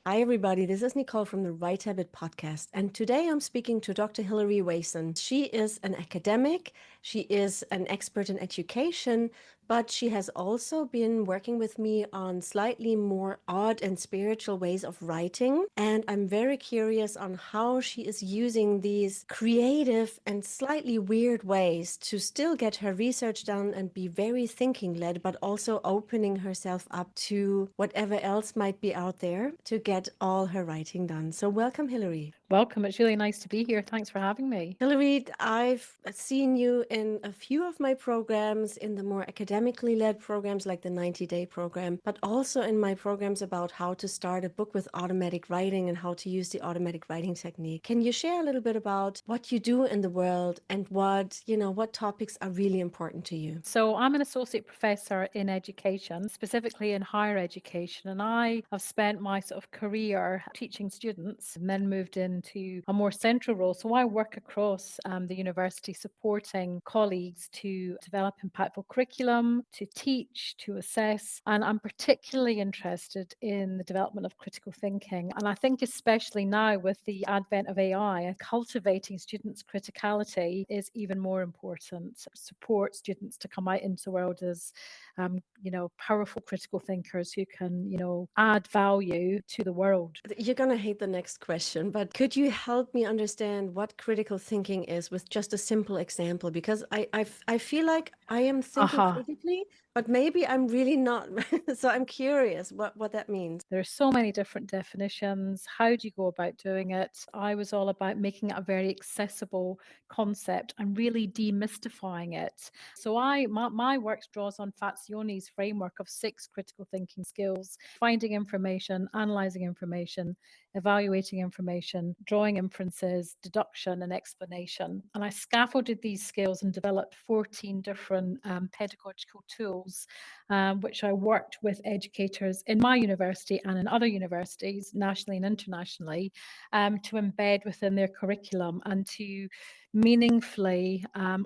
Hi, everybody. This is Nicole from the Right Habit podcast. And today I'm speaking to Dr. Hilary Wason. She is an academic, she is an expert in education, but she has also been working with me on slightly more odd and spiritual ways of writing. And I'm very curious on how she is using these creative and slightly weird ways to still get her research done and be very thinking led, but also opening herself up to whatever else might be out there to get all her writing done. So, welcome, Hilary. Welcome. It's really nice to be here. Thanks for having me. Hilary, I've seen you in a few of my programs, in the more academically led programs like the 90-day program, but also in my programs about how to start a book with automatic writing and how to use the automatic writing technique. Can you share a little bit about what you do in the world and what topics are really important to you? So, I'm an associate professor in education, specifically in higher education, and I have spent my sort of career teaching students and then moved into a more central role. So, I work across the university supporting colleagues to develop impactful curriculum, to teach, to assess, and I'm particularly interested in the development of critical thinking. And I think, especially now with the advent of AI, cultivating students' criticality is even more important. Support students to come out into the world as, powerful critical thinkers who can, add value to the world. You're going to hate the next question, but could you help me understand what critical thinking is with just a simple example? Because I feel like I am thinking Aha. critically, but maybe I'm really not. So I'm curious what that means. There are so many different definitions. How do you go about doing it? I was all about making it a very accessible concept and really demystifying it. So my work draws on Fazione's framework of 6 critical thinking skills: finding information, analyzing information, evaluating information, drawing inferences, deduction, and explanation. And I scaffolded these skills and developed 14 different pedagogical tools, which I worked with educators in my university and in other universities, nationally and internationally, to embed within their curriculum and to meaningfully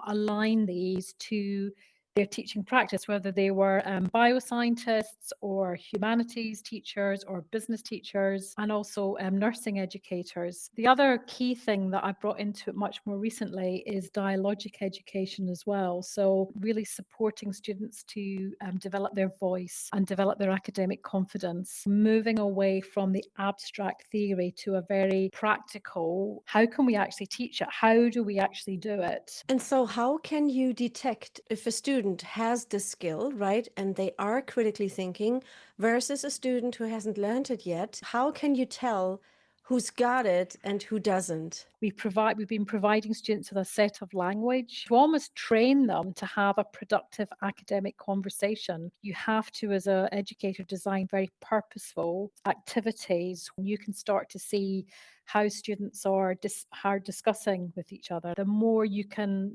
align these to their teaching practice, whether they were bioscientists or humanities teachers or business teachers, and also nursing educators. The other key thing that I brought into it much more recently is dialogic education as well. So, really supporting students to develop their voice and develop their academic confidence, moving away from the abstract theory to a very practical: how can we actually teach it? How do we actually do it? And so, how can you detect if a student has the skill, right, and they are critically thinking versus a student who hasn't learned it yet? How can you tell who's got it and who doesn't? We've been providing students with a set of language to almost train them to have a productive academic conversation. You have to, as an educator, design very purposeful activities. You can start to see how students are discussing with each other. The more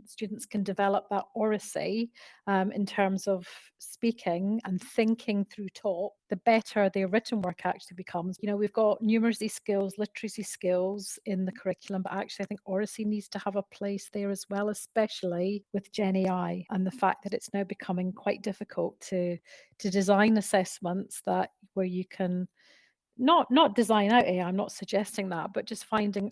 students can develop that oracy, in terms of speaking and thinking through talk, the better their written work actually becomes. We've got numeracy skills, literacy skills in the curriculum, but actually I think oracy needs to have a place there as well, especially with Gen AI and the fact that it's now becoming quite difficult to design assessments that where you can not design out AI. I'm not suggesting that, but just finding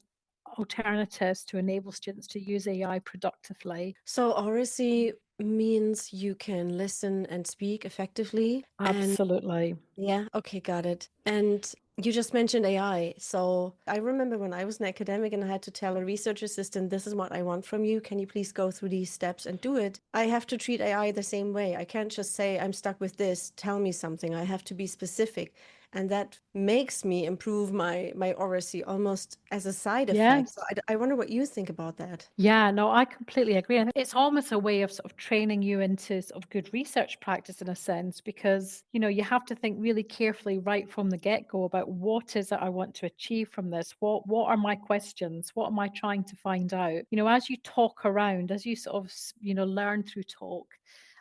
alternatives to enable students to use AI productively. So, oracy means you can listen and speak effectively. And Absolutely. yeah, okay, got it. And you just mentioned AI. So I remember when I was an academic and I had to tell a research assistant, this is what I want from you. Can you please go through these steps and do it? I have to treat AI the same way. I can't just say, I'm stuck with this, tell me something. I have to be specific. And that makes me improve my oracy almost as a side effect. So Yes. I wonder what you think about that. Yeah, no, I completely agree. And it's almost a way of sort of training you into sort of good research practice in a sense, because, you have to think really carefully right from the get-go about what is it I want to achieve from this? What are my questions? What am I trying to find out? As you talk around, as you sort of, learn through talk,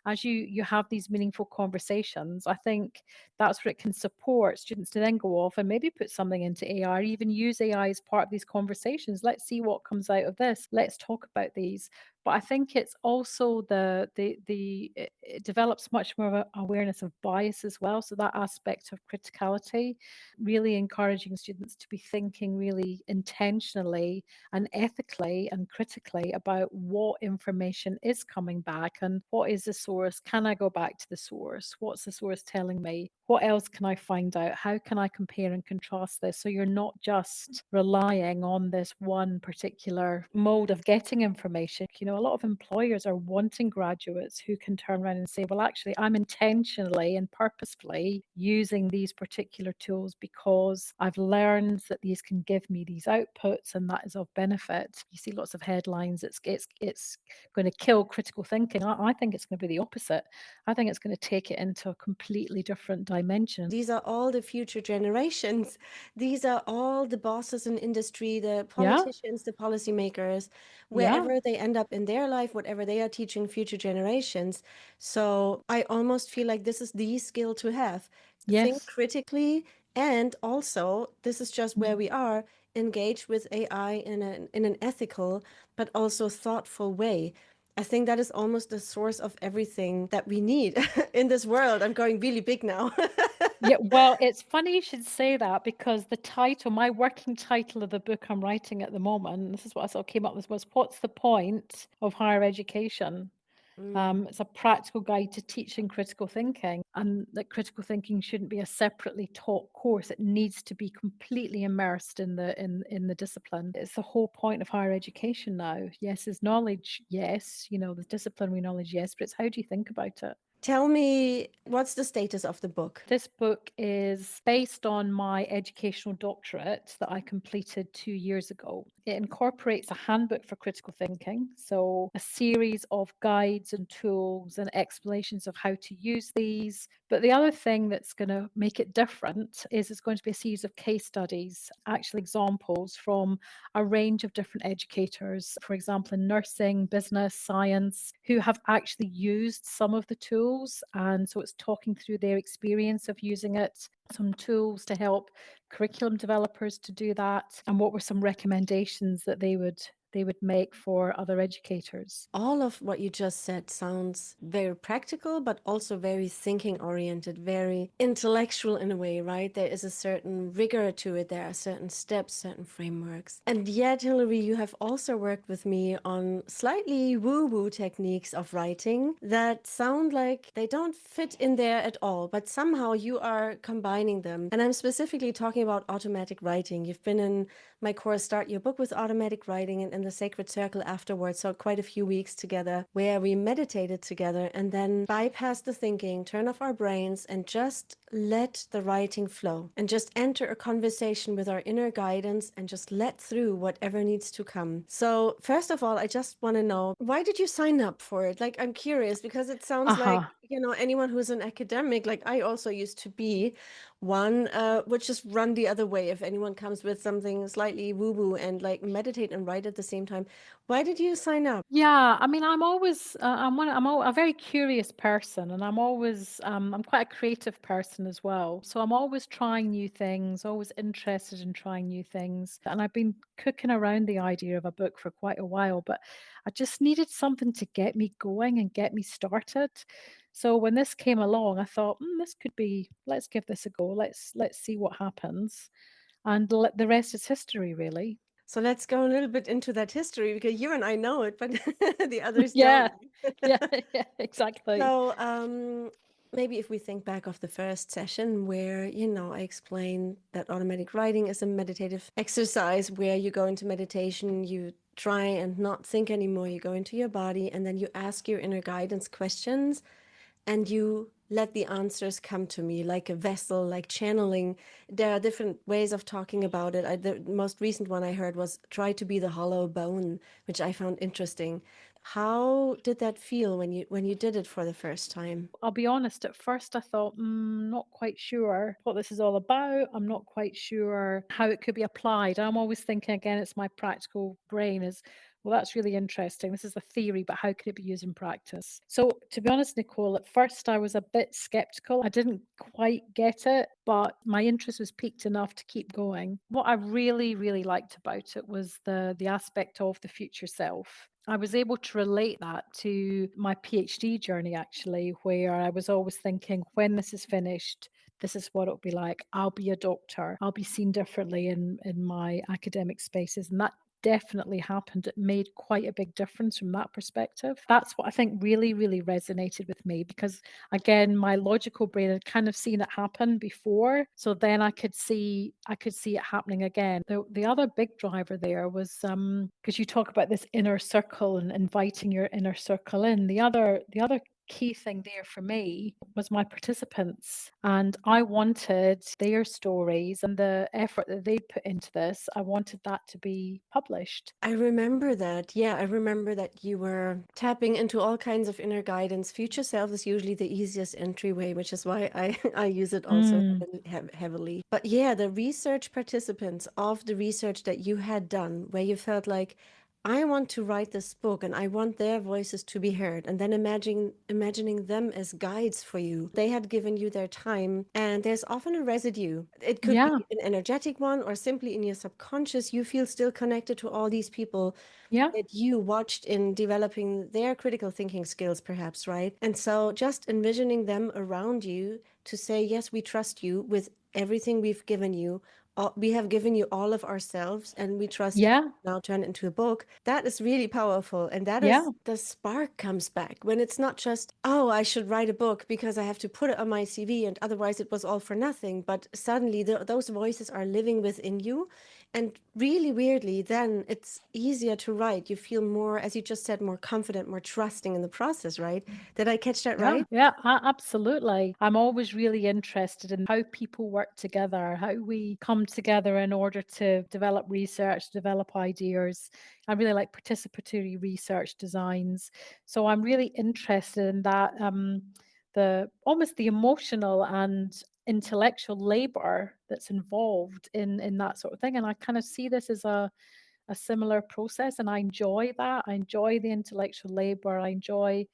as you have these meaningful conversations, I think that's where it can support students to then go off and maybe put something into AI or even use AI as part of these conversations. Let's see what comes out of this. Let's talk about these. But I think it's also it develops much more of a awareness of bias as well. So that aspect of criticality, really encouraging students to be thinking really intentionally and ethically and critically about what information is coming back and what is the source. Can I go back to the source? What's the source telling me? What else can I find out? How can I compare and contrast this? So you're not just relying on this one particular mode of getting information. You know, a lot of employers are wanting graduates who can turn around and say, well, actually, I'm intentionally and purposefully using these particular tools because I've learned that these can give me these outputs and that is of benefit. You see lots of headlines, it's going to kill critical thinking. I think it's going to be the opposite. I think it's going to take it into a completely different dimension. These are all the future generations. These are all the bosses in industry, the Yeah, politicians, the policymakers, yeah, wherever they end up in their life, whatever they are teaching future generations. So I almost feel like this is the skill to have. Think yes. critically, and also, this is just where Mm. we are, engage with AI in an ethical but also thoughtful way. I think that is almost the source of everything that we need in this world. I'm going really big now. Yeah, well, it's funny you should say that because the title, my working title of the book I'm writing at the moment, this is what I sort of came up with, was What's the Point of Higher Education? Mm. It's a practical guide to teaching critical thinking, and that critical thinking shouldn't be a separately taught course. It needs to be completely immersed in the discipline. It's the whole point of higher education now. Yes, is knowledge, yes, you know, the disciplinary knowledge, yes, but it's how do you think about it? Tell me, what's the status of the book? This book is based on my educational doctorate that I completed 2 years ago. It incorporates a handbook for critical thinking, so a series of guides and tools and explanations of how to use these. But the other thing that's going to make it different is it's going to be a series of case studies, actual examples from a range of different educators, for example, in nursing, business, science, who have actually used some of the tools. And so it's talking through their experience of using it, some tools to help curriculum developers to do that, and what were some recommendations that they would make for other educators. All of what you just said sounds very practical, but also very thinking oriented, very intellectual in a way, right? There is a certain rigor to it. There are certain steps, certain frameworks. And yet, Hilary, you have also worked with me on slightly woo-woo techniques of writing that sound like they don't fit in there at all, but somehow you are combining them. And I'm specifically talking about automatic writing. You've been in my course, Start Your Book with Automatic Writing, and in the Sacred Circle afterwards. So quite a few weeks together where we meditated together and then bypass the thinking, turn off our brains, and just let the writing flow and just enter a conversation with our inner guidance and just let through whatever needs to come. So, first of all, I just want to know, why did you sign up for it? Like, I'm curious because it sounds like, Uh-huh. anyone who's an academic, like I also used to be one, would just run the other way if anyone comes with something slightly woo-woo and like meditate and write at the same time. Why did you sign up? Yeah, I mean, I'm always a very curious person, and I'm quite a creative person as well. So I'm always trying new things, always interested in trying new things. And I've been cooking around the idea of a book for quite a while, but I just needed something to get me going and get me started. So when this came along, I thought, this could be, let's give this a go. Let's see what happens. And the rest is history, really. So let's go a little bit into that history because you and I know it, but the others Yeah. don't. Yeah, yeah, exactly. So, maybe if we think back of the first session where, I explained that automatic writing is a meditative exercise where you go into meditation, you try and not think anymore, you go into your body, and then you ask your inner guidance questions and you let the answers come to me like a vessel, like channeling. There are different ways of talking about it. The most recent one I heard was try to be the hollow bone, which I found interesting. How did that feel when you did it for the first time? I'll be honest, at first I thought, not quite sure what this is all about. I'm not quite sure how it could be applied. I'm always thinking again, it's my practical brain is Well, that's really interesting. This is the theory, but how can it be used in practice? So, to be honest, Nicole, at first I was a bit skeptical. I didn't quite get it, but my interest was piqued enough to keep going. What I really, really liked about it was the aspect of the future self. I was able to relate that to my PhD journey, actually, where I was always thinking, when this is finished, this is what it'll be like. I'll be a doctor. I'll be seen differently in my academic spaces. And that definitely happened. It made quite a big difference from that perspective. That's what I think really, really resonated with me because again, my logical brain had kind of seen it happen before. So then I could see it happening again. The other big driver there was because you talk about this inner circle and inviting your inner circle in. The other key thing there for me was my participants. And I wanted their stories and the effort that they put into this, I wanted that to be published. I remember that. Yeah, I remember that you were tapping into all kinds of inner guidance. Future self is usually the easiest entryway, which is why I I use it also Mm, heavily. But yeah, the research participants of the research that you had done, where you felt like, I want to write this book and I want their voices to be heard. And then imagining them as guides for you. They had given you their time, and there's often a residue. It could yeah, be an energetic one or simply in your subconscious. You feel still connected to all these people yeah, that you watched in developing their critical thinking skills, perhaps, right? And so just envisioning them around you to say, yes, we trust you with everything we've given you. We have given you all of ourselves, and we trust you yeah, now turn it into a book. That is really powerful. And that yeah, is the spark comes back when it's not just, oh, I should write a book because I have to put it on my CV and otherwise it was all for nothing. But suddenly those voices are living within you. And really weirdly, then it's easier to write. You feel more, as you just said, more confident, more trusting in the process, right? Did I catch that yeah, right? yeah, absolutely. I'm always really interested in how people work together, how we come together in order to develop research, develop ideas. I really like participatory research designs. So I'm really interested in that, the almost the emotional and intellectual labor that's involved in that sort of thing. And I kind of see this as a similar process, and I enjoy that. I enjoy the intellectual labor. I enjoy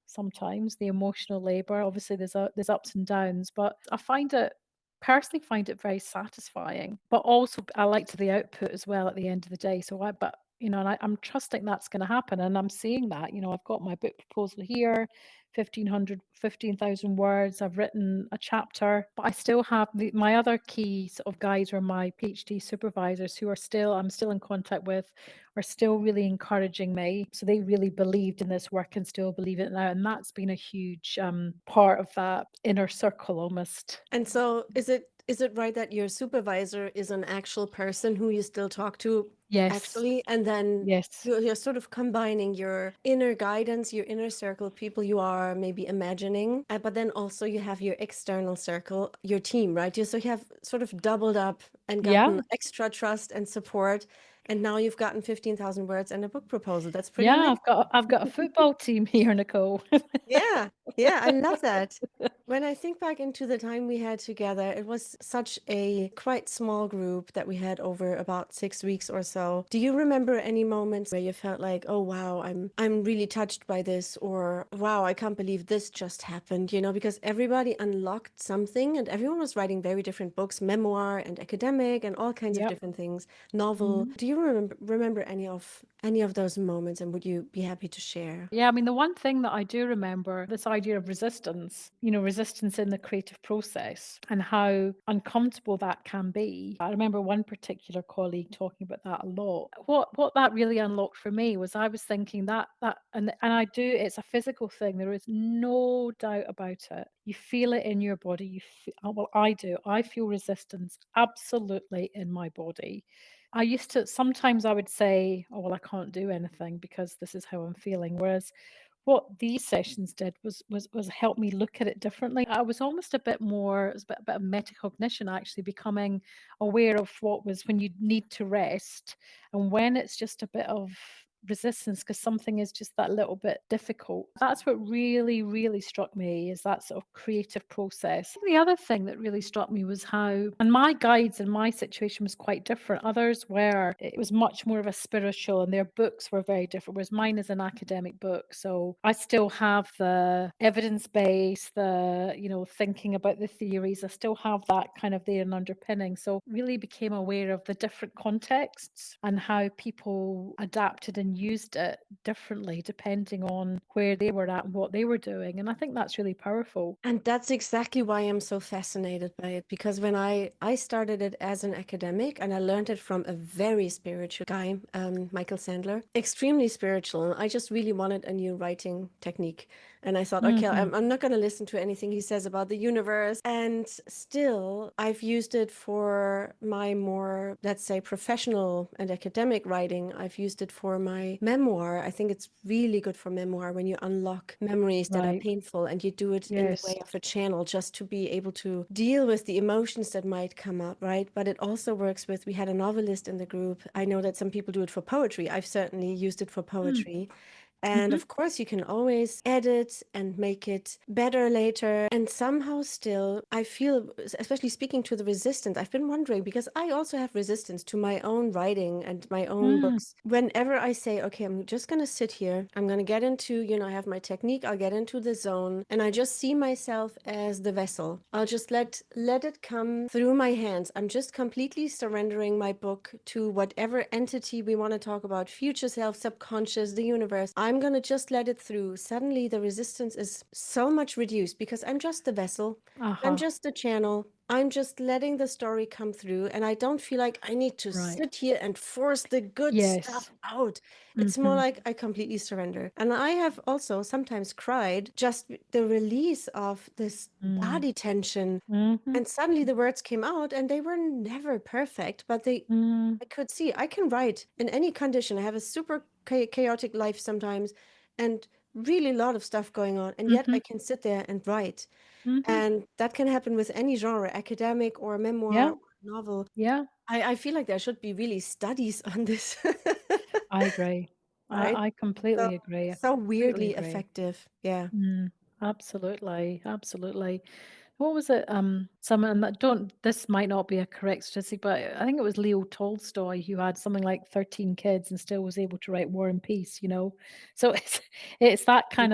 sometimes the emotional labor. Obviously, there's ups and downs, but I find it personally find it very satisfying. But also, I like to the output as well at the end of the day. So but and I'm trusting that's going to happen, and I'm seeing that. I've got my book proposal here, 15,000 words. I've written a chapter, but I still have my other key sort of guides are my PhD supervisors who I'm still in contact with, are still really encouraging me. So they really believed in this work and still believe it now. And that's been a huge part of that inner circle almost. And so is it right that your supervisor is an actual person who you still talk to Yes. actually, and then Yes. you're sort of combining your inner guidance, your inner circle, people you are maybe imagining, but then also you have your external circle, your team, right? So you have sort of doubled up and Yeah. gotten extra trust and support, and now you've gotten 15,000 words and a book proposal. That's pretty Yeah. amazing. I've got a football team here, Nicole. Yeah, yeah, I love that. When I think back into the time we had together, it was such a quite small group that we had over about 6 weeks or so. Do you remember any moments where you felt like, oh wow, I'm really touched by this, or wow, I can't believe this just happened, because everybody unlocked something and everyone was writing very different books, memoir and academic and all kinds of Yep. different things, novel. Mhm. Do you remember any of those moments, and would you be happy to share? Yeah, I mean, the one thing that I do remember, this idea of resistance, resistance in the creative process and how uncomfortable that can be. I remember one particular colleague talking about that a lot. What that really unlocked for me was I was thinking and I do, it's a physical thing. There is no doubt about it. You feel it in your body. Well, I do. I feel resistance absolutely in my body. I used to sometimes I would say, "Oh, well, I can't do anything because this is how I'm feeling." Whereas what these sessions did was help me look at it differently. I was almost a bit more, it was a bit of metacognition actually, becoming aware of what was when you need to rest and when it's just a bit of resistance because something is just that little bit difficult. That's what really, really struck me, is that sort of creative process. The other thing that really struck me was how, and my guides in my situation was quite different. Others were, it was much more of a spiritual, and their books were very different, whereas mine is an academic book. So I still have the evidence base, the, thinking about the theories. I still have that kind of there and underpinning. So really became aware of the different contexts and how people adapted and used it differently depending on where they were at and what they were doing. And I think that's really powerful. And that's exactly why I'm so fascinated by it, because when I started it as an academic, and I learned it from a very spiritual guy, Michael Sandler, extremely spiritual. And I just really wanted a new writing technique. And I thought, okay, Hmm. I'm not going to listen to anything he says about the universe. And still, I've used it for my more, let's say, professional and academic writing. I've used it for my memoir. I think it's really good for memoir when you unlock memories that are Right. painful and you do it in the Yes. way of a channel just to be able to deal with the emotions that might come up, right? But it also works with, we had a novelist in the group. I know that some people do it for poetry. I've certainly used it for Mm. poetry. And Hmm. of course, you can always edit and make it better later. And somehow, still, I feel, especially speaking to the resistance, I've been wondering because I also have resistance to my own writing and my own Mm. books. Whenever I say, okay, I'm just going to sit here, I'm going to get into, I have my technique, I'll get into the zone, and I just see myself as the vessel. I'll just let it come through my hands. I'm just completely surrendering my book to whatever entity we want to talk about, future self, subconscious, the universe. I'm going to just let it through. Suddenly, the resistance is so much reduced because I'm just the vessel. I'm Aha. just the channel. I'm just letting the story come through, and I don't feel like I need to Right. sit here and force the good stuff Yes. out. It's more Hmm. like I completely surrender. And I have also sometimes cried just the release of this Mm. body tension. Hmm. And suddenly the words came out, and they were never perfect, but Mm. I could see I can write in any condition. I have a super chaotic life sometimes, and really a lot of stuff going on, and yet Hmm. I can sit there and write. Hmm. And that can happen with any genre, academic or memoir Yeah. or novel. Yeah. I feel like there should be really studies on this, I agree. right? I So completely agree. I so completely weirdly agree. effective. Yeah. Mm, absolutely, absolutely. What was it? Someone that don't. This might not be a correct statistic, but I think it was Leo Tolstoy who had something like 13 kids and still was able to write War and Peace. So it's Mhm. that kind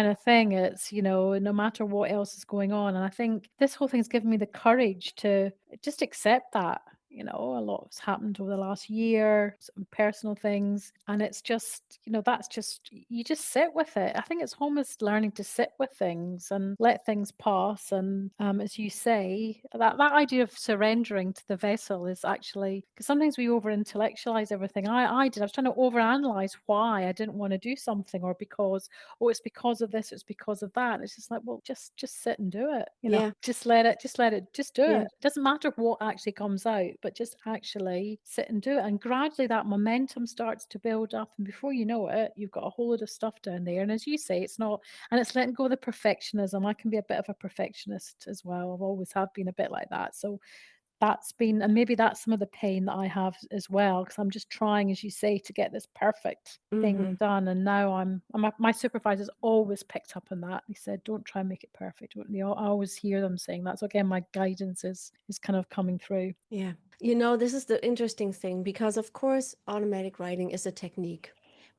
of thing. It's no matter what else is going on, and I think this whole thing's given me the courage to just accept that. A lot has happened over the last year, some personal things, and it's just, that's just, you just sit with it. I think it's almost learning to sit with things and let things pass. And as you say, that idea of surrendering to the vessel is actually, because sometimes we over intellectualize everything. I did. I was trying to overanalyze why I didn't want to do something, or because, oh, it's because of this, it's because of that. It's just like, well, just sit and do it. Yeah. Just do Yeah. it. Doesn't matter what actually comes out, but just actually sit and do it. And gradually that momentum starts to build up. And before you know it, you've got a whole load of stuff down there. And as you say, it's not, and it's letting go of the perfectionism. I can be a bit of a perfectionist as well. I've always have been a bit like that. So that's been, and maybe that's some of the pain that I have as well, because I'm just trying, as you say, to get this perfect thing Hmm. done. And now my supervisors always picked up on that. He said, "Don't try and make it perfect." I always hear them saying that. So again, my guidance is kind of coming through. Yeah. This is the interesting thing because, of course, automatic writing is a technique,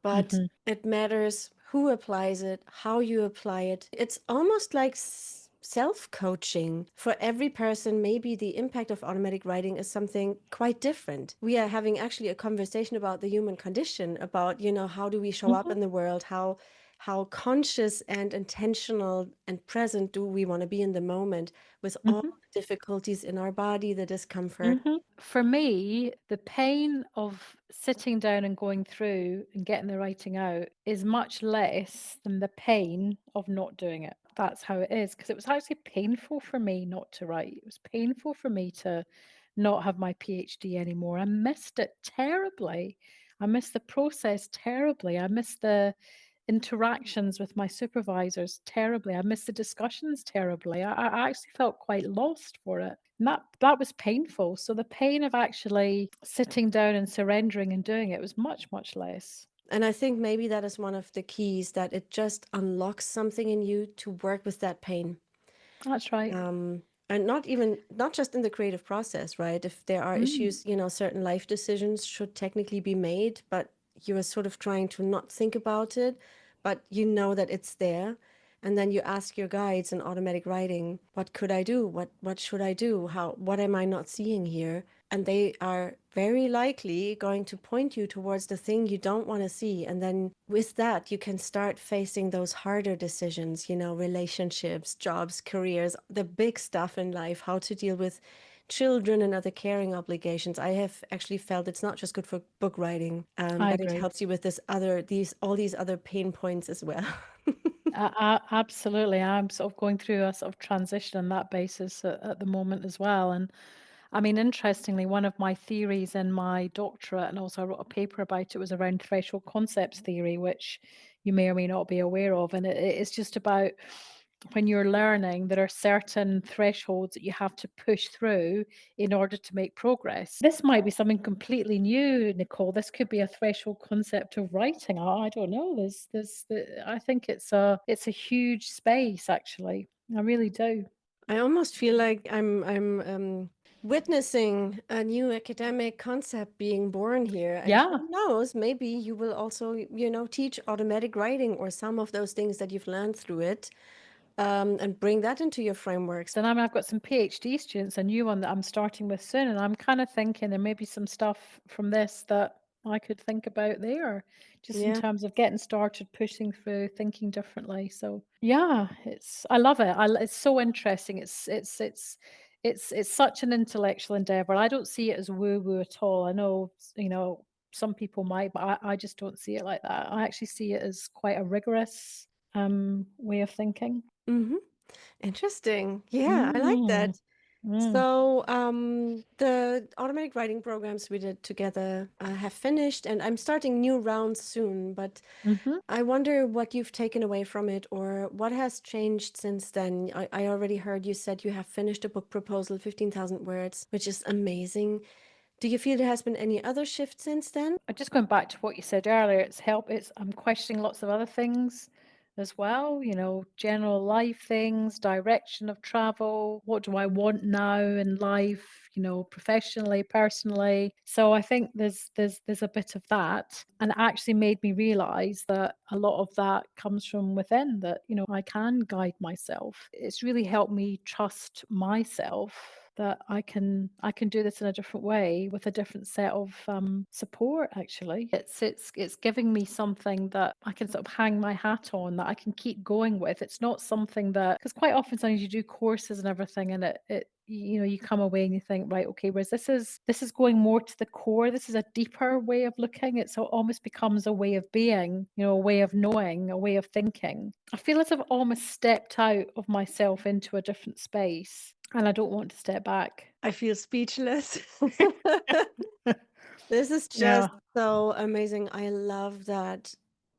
but Hmm. it matters who applies it, how you apply it. It's almost like self-coaching for every person. Maybe the impact of automatic writing is something quite different. We are having actually a conversation about the human condition, about, how do we show up Hmm. in the world, how conscious and intentional and present do we want to be in the moment with all Hmm. the difficulties in our body, the discomfort. For me, the pain of sitting down and going through and getting the writing out is much less than the pain of not doing it. That's how it is. Because it was actually painful for me not to write. It was painful for me to not have my PhD anymore. I missed it terribly. I missed the process terribly. I missed the interactions with my supervisors terribly. I missed the discussions terribly. I actually felt quite lost for it. And that was painful. So the pain of actually sitting down and surrendering and doing it was much, much less. And I think maybe that is one of the keys, that it just unlocks something in you to work with that pain. That's right. Um, and not just in the creative process, right? If there are Mm, issues, certain life decisions should technically be made, but you are sort of trying to not think about it, but you know that it's there. And then you ask your guides in automatic writing, what could I do? What should I do? What am I not seeing here? And they are very likely going to point you towards the thing you don't want to see. And then with that, you can start facing those harder decisions, relationships, jobs, careers, the big stuff in life, how to deal with children and other caring obligations. I have actually felt it's not just good for book writing, I but it agree. helps you with all these other pain points as well. Absolutely. I'm sort of going through a sort of transition on that basis at the moment as well. And I mean, interestingly, one of my theories in my doctorate, and also I wrote a paper about it, was around threshold concepts theory, which you may or may not be aware of. And it's just about when you're learning, there are certain thresholds that you have to push through in order to make progress. This might be something completely new, Nicole. This could be a threshold concept of writing. I don't know. I think it's a huge space, actually. I really do. I almost feel like I'm witnessing a new academic concept being born here. And Yeah. who knows, maybe you will also, teach automatic writing or some of those things that you've learned through it, and bring that into your frameworks. And I've got some PhD students, a new one that I'm starting with soon, and I'm kind of thinking there may be some stuff from this that I could think about there, just in Yeah. terms of getting started, pushing through, thinking differently. So yeah, I love it. It's so interesting. It's such an intellectual endeavor. I don't see it as woo woo at all. I know, some people might, but I just don't see it like that. I actually see it as quite a rigorous way of thinking. Mm-hmm. Interesting. Yeah, I like Mm. that. Mm. So, the automatic writing programs we did together have finished, and I'm starting new rounds soon. But Mhm. I wonder what you've taken away from it, or what has changed since then. I already heard you said you have finished a book proposal, 15,000 words, which is amazing. Do you feel there has been any other shift since then? Just going back to what you said earlier, I'm questioning lots of other things as well, general life things, direction of travel, what do I want now in life, professionally, personally. So I think there's a bit of that. And it actually made me realize that a lot of that comes from within, that, I can guide myself. It's really helped me trust myself that I can do this in a different way with a different set of support. Actually, it's giving me something that I can sort of hang my hat on, that I can keep going with. It's not something that, because quite often sometimes you do courses and everything, and it you come away and you think, right, okay, whereas this is going more to the core. This is a deeper way of looking. It almost becomes a way of being, a way of knowing, a way of thinking. I feel as I've almost stepped out of myself into a different space, and I don't want to step back. I feel speechless. This is Yeah. just so amazing. I love that Mm.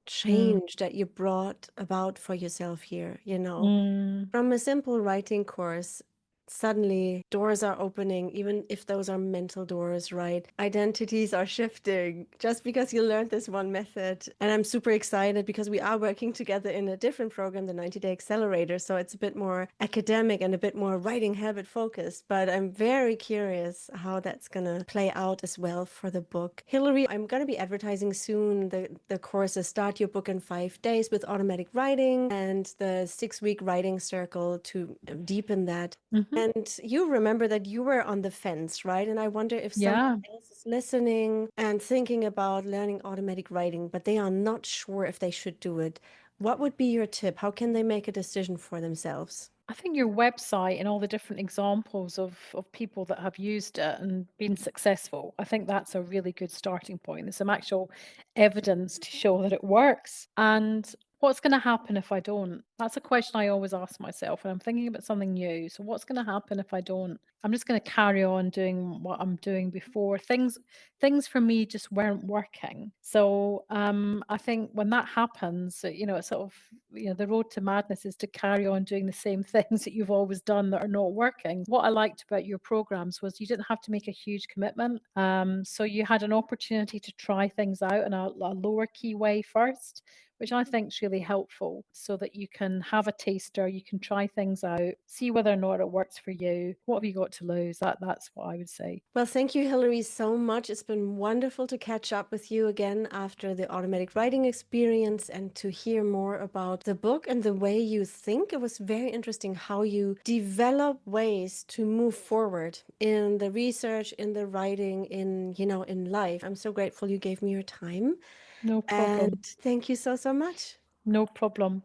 change that you brought about for yourself here, Mm. From a simple writing course, suddenly doors are opening, even if those are mental doors, right? Identities are shifting just because you learned this one method. And I'm super excited because we are working together in a different program, the 90-Day Accelerator. So it's a bit more academic and a bit more writing habit focused. But I'm very curious how that's going to play out as well for the book. Hilary, I'm going to be advertising soon the courses Start Your Book in 5 Days with Automatic Writing and the 6-week writing circle to deepen that. Mhm. And you remember that you were on the fence, right? And I wonder if someone Yeah. else is listening and thinking about learning automatic writing, but they are not sure if they should do it. What would be your tip? How can they make a decision for themselves? I think your website and all the different examples of people that have used it and been successful, I think that's a really good starting point. There's some actual evidence to show that it works. And What's gonna happen if I don't? That's a question I always ask myself when I'm thinking about something new. So what's gonna happen if I don't? I'm just gonna carry on doing what I'm doing before. Things for me just weren't working. So I think when that happens, it's sort of, the road to madness is to carry on doing the same things that you've always done that are not working. What I liked about your programs was you didn't have to make a huge commitment. So you had an opportunity to try things out in a lower key way first, which I think is really helpful so that you can have a taster, you can try things out, see whether or not it works for you. What have you got to lose? That's what I would say. Well, thank you, Hilary, so much. It's been wonderful to catch up with you again after the automatic writing experience and to hear more about the book and the way you think. It was very interesting how you develop ways to move forward in the research, in the writing, in life. I'm so grateful you gave me your time. No And problem. thank you so, so much. No problem.